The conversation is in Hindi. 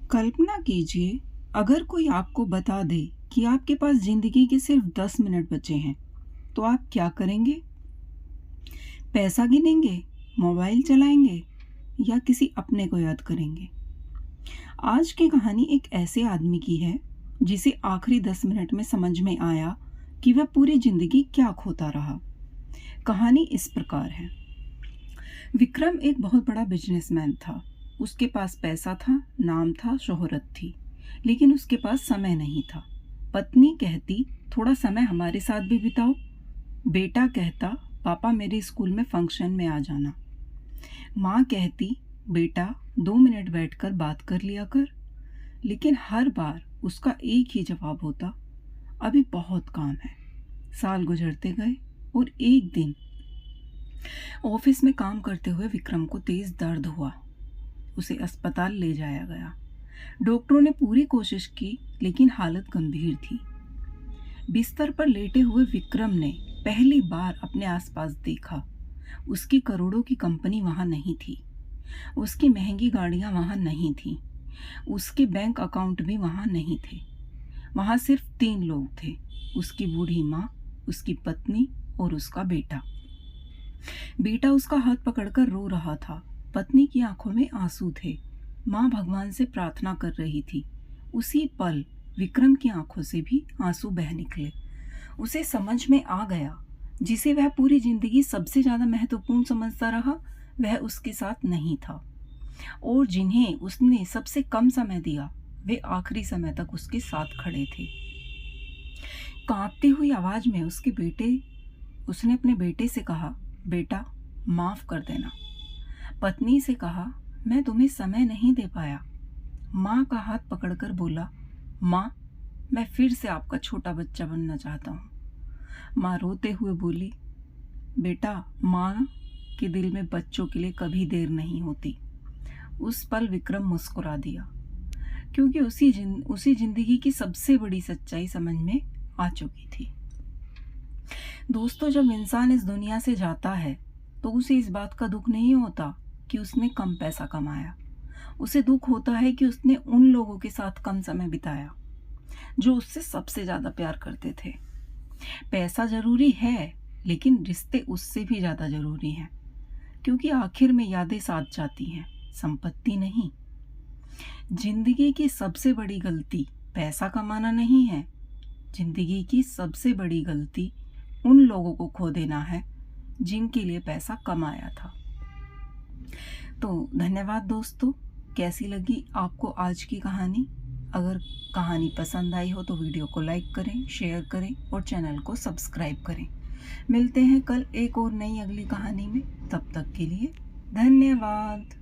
कल्पना कीजिए, अगर कोई आपको बता दे कि आपके पास ज़िंदगी के सिर्फ 10 मिनट बचे हैं, तो आप क्या करेंगे? पैसा गिनेंगे, मोबाइल चलाएंगे या किसी अपने को याद करेंगे? आज की कहानी एक ऐसे आदमी की है जिसे आखिरी 10 मिनट में समझ में आया कि वह पूरी ज़िंदगी क्या खोता रहा। कहानी इस प्रकार है। विक्रम एक बहुत बड़ा बिजनेसमैन था। उसके पास पैसा था, नाम था, शोहरत थी, लेकिन उसके पास समय नहीं था। पत्नी कहती, थोड़ा समय हमारे साथ भी बिताओ। बेटा कहता, पापा मेरे स्कूल में फंक्शन में आ जाना। माँ कहती, बेटा 2 मिनट बैठकर बात कर लिया कर। लेकिन हर बार उसका एक ही जवाब होता, अभी बहुत काम है। साल गुजरते गए और एक दिन ऑफिस में काम करते हुए विक्रम को तेज दर्द हुआ। उसे अस्पताल ले जाया गया। डॉक्टरों ने पूरी कोशिश की, लेकिन हालत गंभीर थी। बिस्तर पर लेटे हुए विक्रम ने पहली बार अपने आसपास देखा। उसकी करोड़ों की कंपनी वहां नहीं थी। उसकी महंगी गाड़ियां वहां नहीं थीं। उसके बैंक अकाउंट भी वहां नहीं थे। वहां सिर्फ 3 लोग थे, उसकी बूढ़ी माँ, उसकी पत्नी और उसका बेटा। बेटा उसका हाथ पकड़कर रो रहा था। पत्नी की आंखों में आंसू थे। माँ भगवान से प्रार्थना कर रही थी। उसी पल विक्रम की आंखों से भी आंसू बह निकले। उसे समझ में आ गया, जिसे वह पूरी जिंदगी सबसे ज्यादा महत्वपूर्ण समझता रहा, वह उसके साथ नहीं था। और जिन्हें उसने सबसे कम समय दिया, वे आखिरी समय तक उसके साथ खड़े थे। कांपती हुई आवाज में उसने अपने बेटे से कहा, बेटा माफ कर देना। पत्नी से कहा, मैं तुम्हें समय नहीं दे पाया। माँ का हाथ पकड़कर बोला, माँ मैं फिर से आपका छोटा बच्चा बनना चाहता हूँ। माँ रोते हुए बोली, बेटा माँ के दिल में बच्चों के लिए कभी देर नहीं होती। उस पल विक्रम मुस्कुरा दिया, क्योंकि उसी जिंदगी की सबसे बड़ी सच्चाई समझ में आ चुकी थी। दोस्तों, जब इंसान इस दुनिया से जाता है तो उसे इस बात का दुख नहीं होता कि उसने कम पैसा कमाया। उसे दुख होता है कि उसने उन लोगों के साथ कम समय बिताया जो उससे सबसे ज्यादा प्यार करते थे। पैसा जरूरी है, लेकिन रिश्ते उससे भी ज्यादा जरूरी हैं, क्योंकि आखिर में यादें साथ जाती हैं, संपत्ति नहीं। जिंदगी की सबसे बड़ी गलती पैसा कमाना नहीं है। जिंदगी की सबसे बड़ी गलती उन लोगों को खो देना है जिनके लिए पैसा कमाया था। तो धन्यवाद दोस्तों। कैसी लगी आपको आज की कहानी? अगर कहानी पसंद आई हो तो वीडियो को लाइक करें, शेयर करें और चैनल को सब्सक्राइब करें। मिलते हैं कल एक और नई अगली कहानी में। तब तक के लिए धन्यवाद।